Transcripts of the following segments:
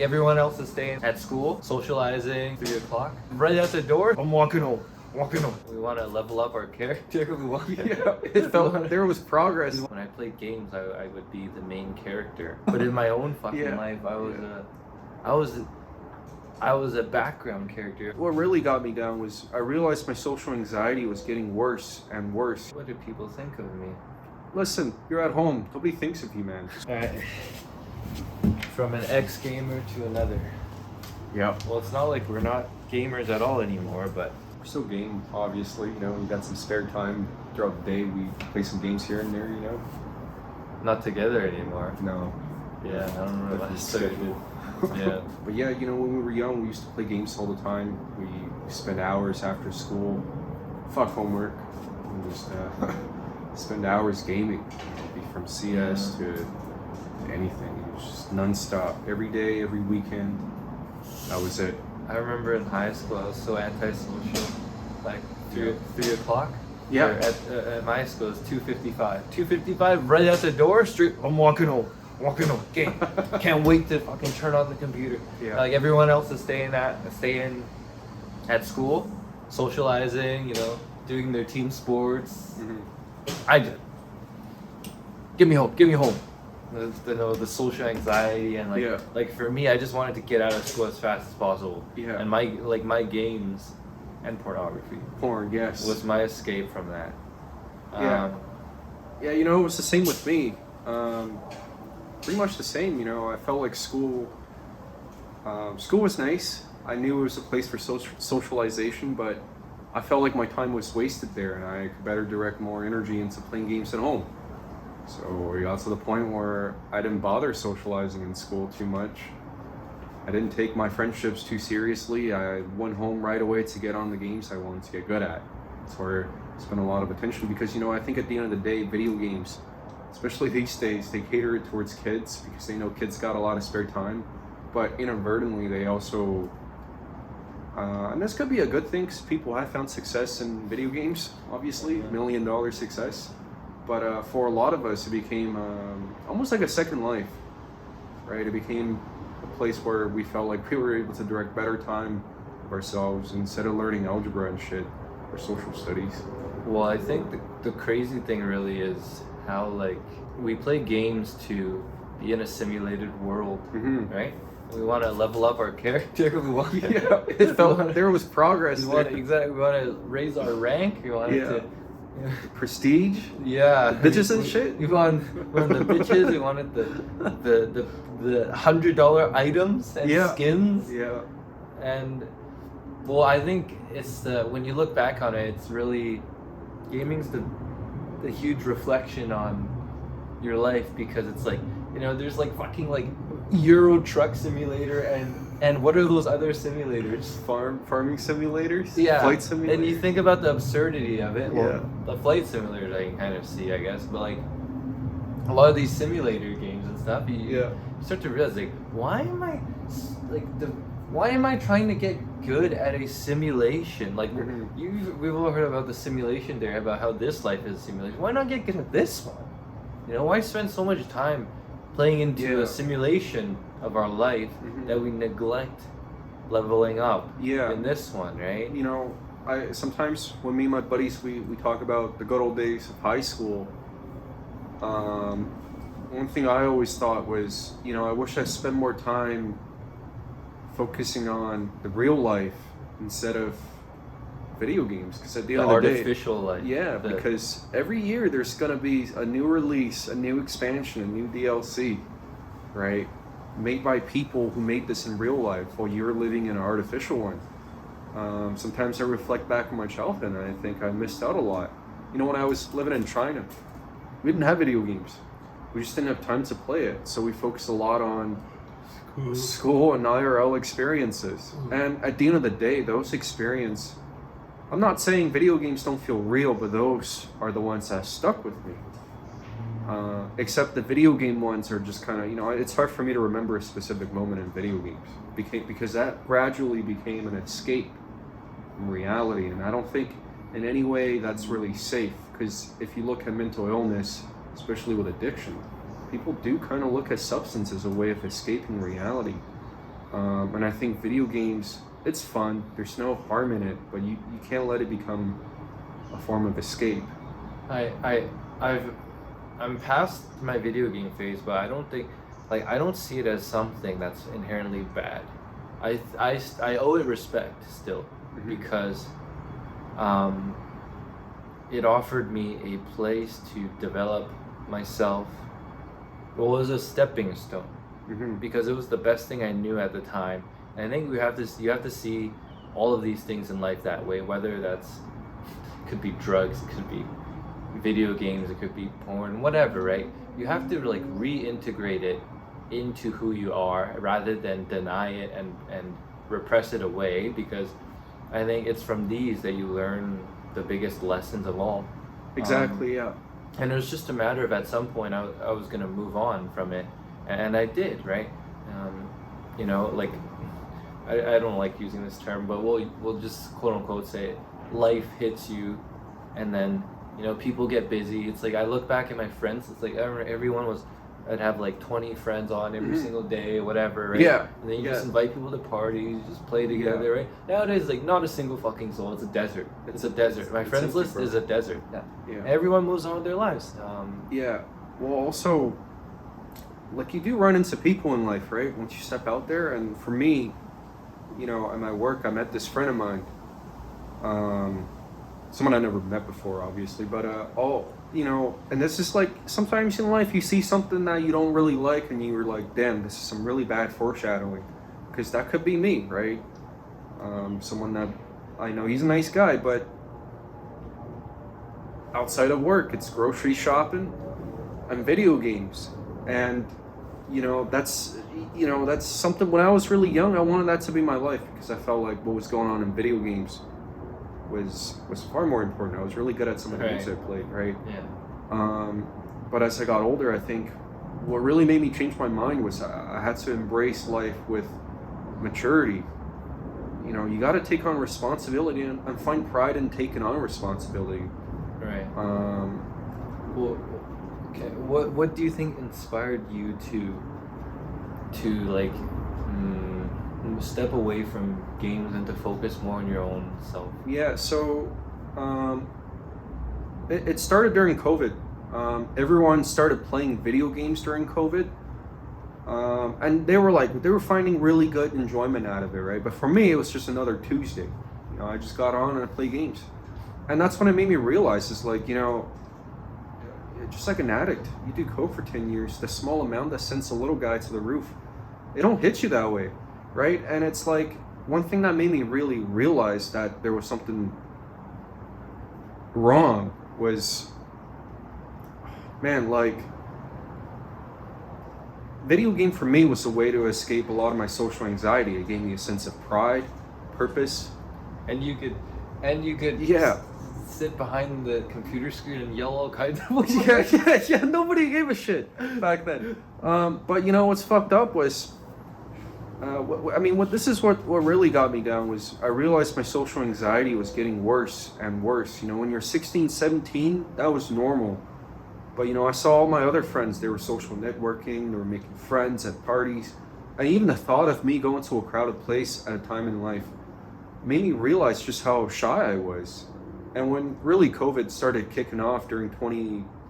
Everyone else is staying at school, socializing, 3 o'clock. Right out the door, I'm walking home. We want to level up our character. It felt like there was progress. When I played games, I would be the main character. But in my own fucking life, I was a background character. What really got me down was I realized my social anxiety was getting worse and worse. What do people think of me? Listen, you're at home. Nobody thinks of you, man. From an ex-gamer to another. Yeah. Well, it's not like we're not gamers at all anymore, but We're still game, obviously. You know, we got some spare time throughout the day. We play some games here and there, you know. not together anymore. No. Yeah, I don't remember But that. it's So scheduled. good. Yeah. But yeah, you know, when we were young, we used to play games all the time. We spend hours after school. Fuck homework. We just spend hours gaming. It'd be from CS to anything. It was just non-stop. Every day, every weekend. That was it. I remember in high school, I was so antisocial. Like 3 o'clock. Yeah. Or at my school, it's 2:55. 2:55, right out the door. Straight. I'm walking home. Game. Can't wait to fucking turn on the computer. Yeah. Like everyone else is staying at school, socializing. You know, doing their team sports. Mhm. I did. Give me home. The social anxiety and like for me, I just wanted to get out of school as fast as possible. Yeah. And my games and pornography Porn, yes. was my escape from that. Yeah. Yeah, you know, it was the same with me. Pretty much the same, you know. I felt like school was nice. I knew it was a place for socialization, but I felt like my time was wasted there and I could better direct more energy into playing games at home. So we got to the point where I didn't bother socializing in school too much. I didn't take my friendships too seriously. I went home right away to get on the games I wanted to get good at. That's where I spent a lot of attention because, you know, I think at the end of the day, video games, especially these days, they cater it towards kids because they know kids got a lot of spare time. But inadvertently, they also, and this could be a good thing because people have found success in video games, obviously, $1 million success. But for a lot of us, it became almost like a second life, right? It became a place where we felt like we were able to direct better time of ourselves instead of learning algebra and shit or social studies. Well, I think the crazy thing really is how like we play games to be in a simulated world, Mm-hmm. right? We want to level up our character. We want It felt like there was progress. We want there. we want to raise our rank. We want to. Prestige. Yeah, Bitches and shit. We wanted the bitches. We wanted the $100 items and skins. Yeah. And well, I think it's when you look back on it, it's really gaming's the huge reflection on your life because it's like, you know, there's like fucking like Euro Truck Simulator and what are those other simulators? Farming simulators. Yeah, Flight simulators. and you think about the absurdity of it. Well, Yeah. the flight simulators I can kind of see, I guess, but like a lot of these simulator games and stuff, you start to realize like, why am I trying to get good at a simulation? Like we've all heard about the simulation there, about how this life is a simulation. Why not get good at this one? You know, why spend so much time playing into a simulation of our life that we neglect leveling up in this one, right? You know, I sometimes when me and my buddies we talk about the good old days of high school. One thing I always thought was, you know, I wish I spent more time focusing on the real life instead of video games, because at the end of the day, artificial life. because every year there's gonna be a new release, a new expansion, a new DLC, right? Made by people who made this in real life while you're living in an artificial one. Sometimes I reflect back on my childhood and I think I missed out a lot. You know, when I was living in China, we didn't have video games. We just didn't have time to play it, so we focused a lot on school and IRL experiences. And at the end of the day, those experiences, I'm not saying video games don't feel real, but those are the ones that stuck with me. Except the video game ones are just kind of, you know, it's hard for me to remember a specific moment in video games because that gradually became an escape from reality. And I don't think in any way that's really safe, because if you look at mental illness, especially with addiction, people do kind of look at substance as a way of escaping reality. And I think video games, it's fun. There's no harm in it, but you can't let it become a form of escape. I'm past my video game phase, but I don't think, like, I don't see it as something that's inherently bad. I owe it respect still, Mhm. because it offered me a place to develop myself. Well, it was a stepping stone, Hmm. because it was the best thing I knew at the time. And I think you have to see all of these things in life that way, whether that's, it could be drugs, it could be video games, it could be porn, whatever, right? You have to like reintegrate it into who you are rather than deny it and repress it away, because I think it's from these that you learn the biggest lessons of all. Exactly. Yeah. And it was just a matter of, at some point I was gonna move on from it, and I did, right? You know, like, I don't like using this term, but we'll just quote unquote say it. Life hits you, and then, you know, people get busy. It's like I look back at my friends. It's like everyone was. I'd have like 20 friends on every Mhm. single day, whatever, right? Yeah, And then you yeah. just invite people to parties, you just play together, right? Nowadays, like, not a single fucking soul. It's a desert. It's a desert. My it's friends empty, list bro. is a desert. Yeah. Yeah. Everyone moves on with their lives. Yeah. Well, also, like, you do run into people in life, right? Once you step out there, and for me, you know, at my work, I met this friend of mine. Someone I never met before, obviously, but you know, and this is like, sometimes in life you see something that you don't really like, and you're like, damn, this is some really bad foreshadowing, because that could be me, right? Someone that I know, he's a nice guy, but outside of work, it's grocery shopping and video games, and you know, that's something. When I was really young, I wanted that to be my life, because I felt like what was going on in video games was far more important. I was really good at some of the games I played, right? Yeah. But as I got older, I think what really made me change my mind was I had to embrace life with maturity. You know, you got to take on responsibility and find pride in taking on responsibility. Right. Um, Well, okay. What do you think inspired you to like step away from games and to focus more on your own self? yeah, so it started during COVID. Everyone started playing video games during COVID. And they were finding really good enjoyment out of it, right? But for me, it was just another Tuesday. You know, I just got on and I play games. And that's when it made me realize, is like, you know, just like an addict, you do coke for 10 years, the small amount that sends a little guy to the roof, it don't hit you that way, right? And it's like, one thing that made me really realize that there was something wrong was, man, like, video game for me was a way to escape a lot of my social anxiety. It gave me a sense of pride, purpose. And you could Yeah. sit behind the computer screen and yell all kinds of Yeah, nobody gave a shit back then. But you know what's fucked up was, what really got me down was I realized my social anxiety was getting worse and worse. You know, when you're 16, 17, that was normal. But you know, I saw all my other friends, they were social networking, they were making friends at parties. And even the thought of me going to a crowded place at a time in life made me realize just how shy I was. And when really COVID started kicking off during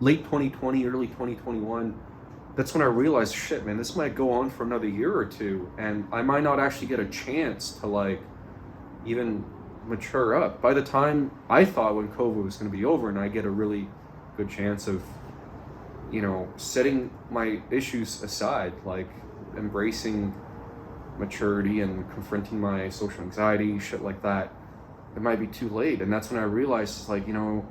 late 2020, early 2021, that's when I realized, shit, man, this might go on for another year or two, and I might not actually get a chance to like even mature up. By the time I thought when COVID was going to be over and I get a really good chance of, you know, setting my issues aside, like embracing maturity and confronting my social anxiety, shit like that, it might be too late. And that's when I realized, like, you know,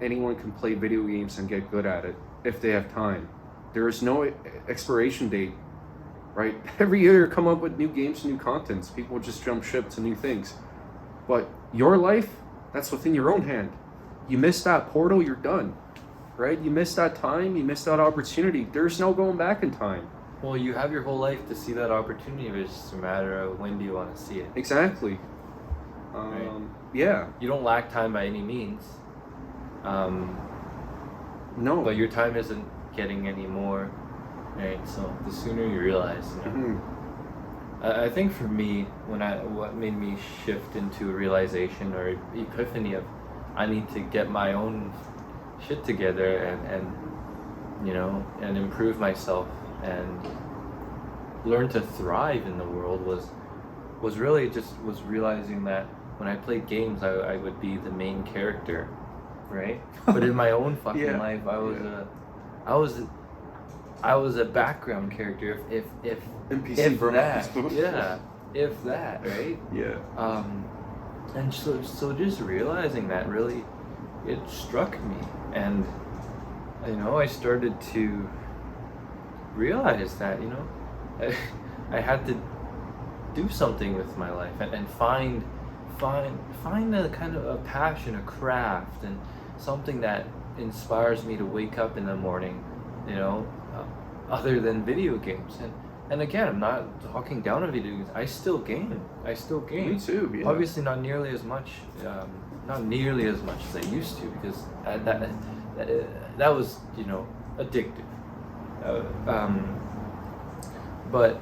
anyone can play video games and get good at it if they have time. There is no expiration date, right? Every year come up with new games, new contents. People just jump ship to new things. But your life, that's within your own hand. You miss that portal, you're done, right? You miss that time, you miss that opportunity. There's no going back in time. Well, you have your whole life to see that opportunity. It's just a matter of when do you want to see it. Exactly. Right. Yeah. You don't lack time by any means. No. But your time isn't getting any more, right? So the sooner you realize, you know. I think for me, what made me shift into a realization or epiphany of I need to get my own shit together and improve myself and learn to thrive in the world was really just was realizing that when I played games, I would be the main character, right? But in my own fucking Yeah. life, Yeah. I was a background character, if NPC, bro. that, yeah, if that, right? Yeah. And so just realizing that really, it struck me, and I started to realize that I had to do something with my life and find a kind of a passion, a craft, and something that inspires me to wake up in the morning, other than video games. And again, I'm not talking down on video games. I still game. Me too. Yeah. Obviously, not nearly as much as I used to, because that was addictive. But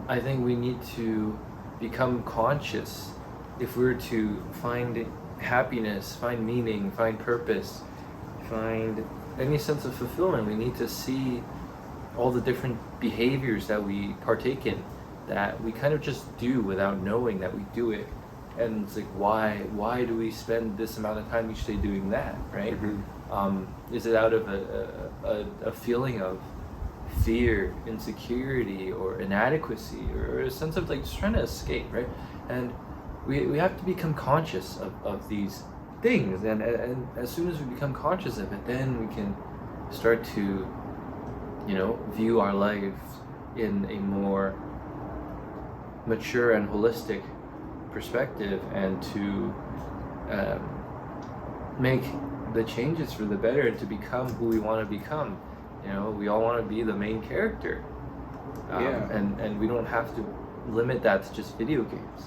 I think we need to become conscious if we're to find happiness, find meaning, find purpose, find any sense of fulfillment. We need to see all the different behaviors that we partake in, that we kind of just do without knowing that we do it. And it's like, why do we spend this amount of time each day doing that, right? Is it out of a feeling of fear, insecurity, or inadequacy, or a sense of like just trying to escape, right? And we have to become conscious of these things, and as soon as we become conscious of it, then we can start to view our lives in a more mature and holistic perspective, and to make the changes for the better, and to become who we want to become. We all want to be the main character, and we don't have to limit that to just video games.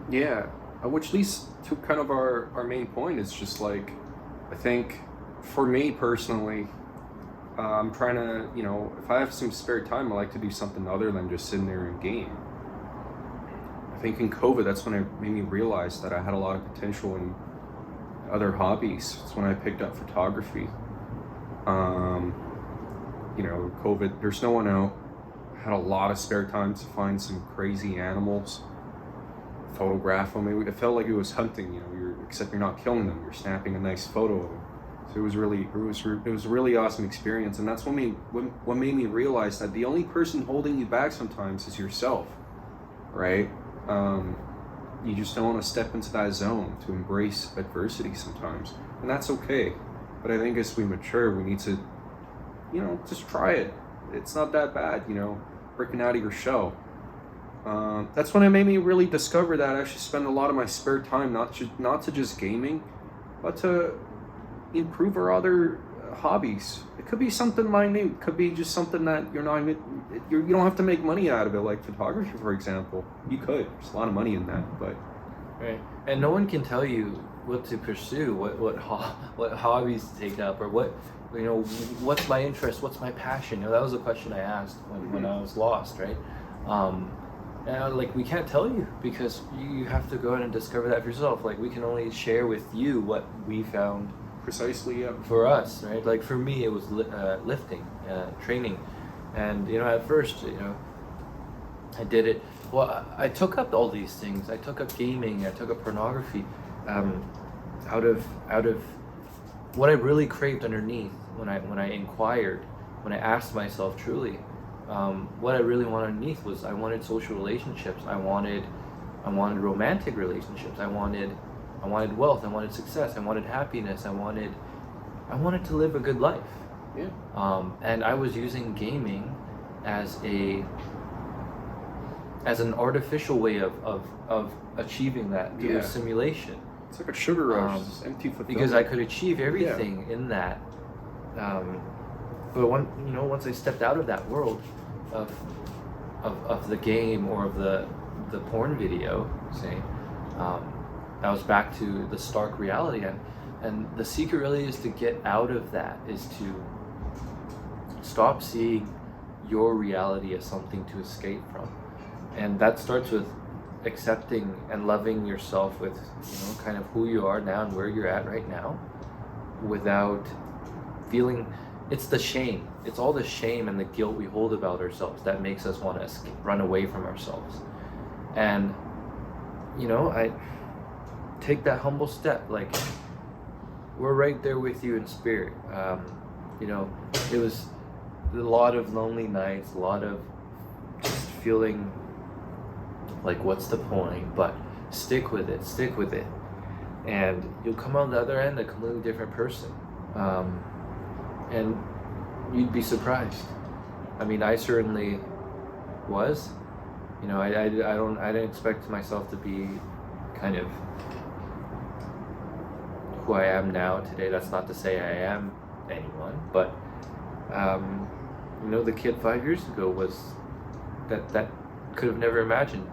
Yeah, which leads to kind of our main point. Is just like, I think for me personally, I'm trying to, if I have some spare time, I like to do something other than just sitting there and game. I think in COVID, that's when it made me realize that I had a lot of potential in other hobbies. It's when I picked up photography. COVID, there's no one out. I had a lot of spare time to find some crazy animals, photograph them. It felt like it was hunting, except you're not killing them. You're snapping a nice photo of them. So it was a really awesome experience. And that's what made me realize that the only person holding you back sometimes is yourself, right? You just don't want to step into that zone to embrace adversity sometimes. And that's okay. But I think as we mature, we need to, just try it. It's not that bad, breaking out of your shell. That's when it made me really discover that I should spend a lot of my spare time not to just gaming, but to improve our other hobbies. It could be something minute. It could be just something that you don't have to make money out of it, like photography, for example. You could. There's a lot of money in that, but right. And no one can tell you what to pursue, what hobbies to take up, or what's my interest, what's my passion. That was a question I asked when I was lost, right? And we can't tell you, because you have to go out and discover that for yourself. Like, we can only share with you what we found precisely, yeah. For us, right? Like, for me, it was lifting, training, and at first, I did it. Well, I took up all these things. I took up gaming. I took up pornography, out of what I really craved underneath. When I inquired, when I asked myself truly, what I really wanted underneath was I wanted social relationships. I wanted romantic relationships. I wanted wealth. I wanted success. I wanted happiness. I wanted to live a good life. Yeah. And I was using gaming as an artificial way of achieving that through a simulation. It's like a sugar rush. It's empty fulfillment. Because I could achieve everything in that. But once I stepped out of that world of the game or of the porn video, say, I was back to the stark reality, and the secret really is to get out of that, is to stop seeing your reality as something to escape from, And that starts with accepting and loving yourself with, kind of who you are now and where you're at right now, without feeling. It's the shame. It's all the shame and the guilt we hold about ourselves that makes us want to run away from ourselves. And I take that humble step. Like, we're right there with you in spirit. It was a lot of lonely nights, a lot of just feeling like, what's the point? But stick with it, and you'll come out the other end a completely different person. And you'd be surprised. I mean, I certainly was. I didn't expect myself to be kind of who I am now today. That's not to say I am anyone, but the kid 5 years ago was that could have never imagined.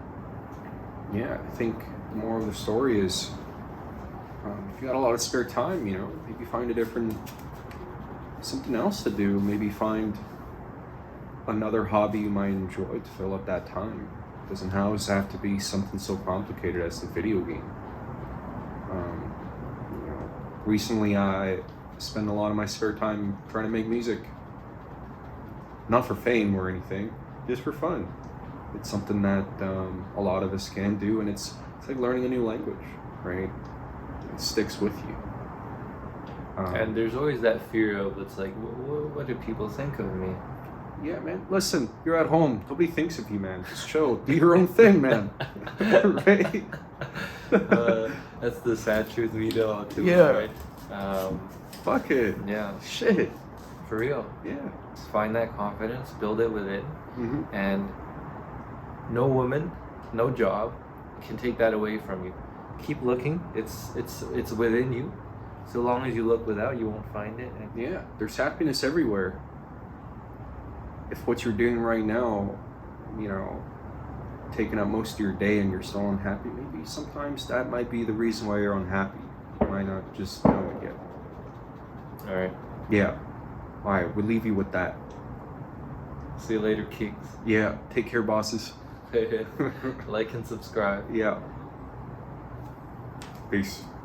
Yeah, I think the moral of the story is, if you got a lot of spare time, maybe find something else to do. Maybe find another hobby you might enjoy to fill up that time. It doesn't always have to be something so complicated as the video game. Recently I spend a lot of my spare time trying to make music. Not for fame or anything, just for fun. It's something that a lot of us can do, and it's like learning a new language, right? It sticks with you. And there's always that fear of, it's like, what do people think of me? Yeah, man. Listen, you're at home. Nobody thinks of you, man. Just chill. Do your own thing, man. Right? That's the sad truth we know too. Yeah. Right? Fuck it. Yeah. Shit. For real. Yeah. Just find that confidence, build it within, Mm-hmm. and no woman, no job can take that away from you. Keep looking. It's within you. So long as you look without, you won't find it. And Yeah. There's happiness everywhere. If what you're doing right now, taking up most of your day and you're still unhappy, maybe sometimes that might be the reason why you're unhappy. You might not just know it yet. all right. Yeah. All right. We'll leave you with that. See you later, kings. Yeah. Take care, bosses. Like and subscribe. Yeah. Peace.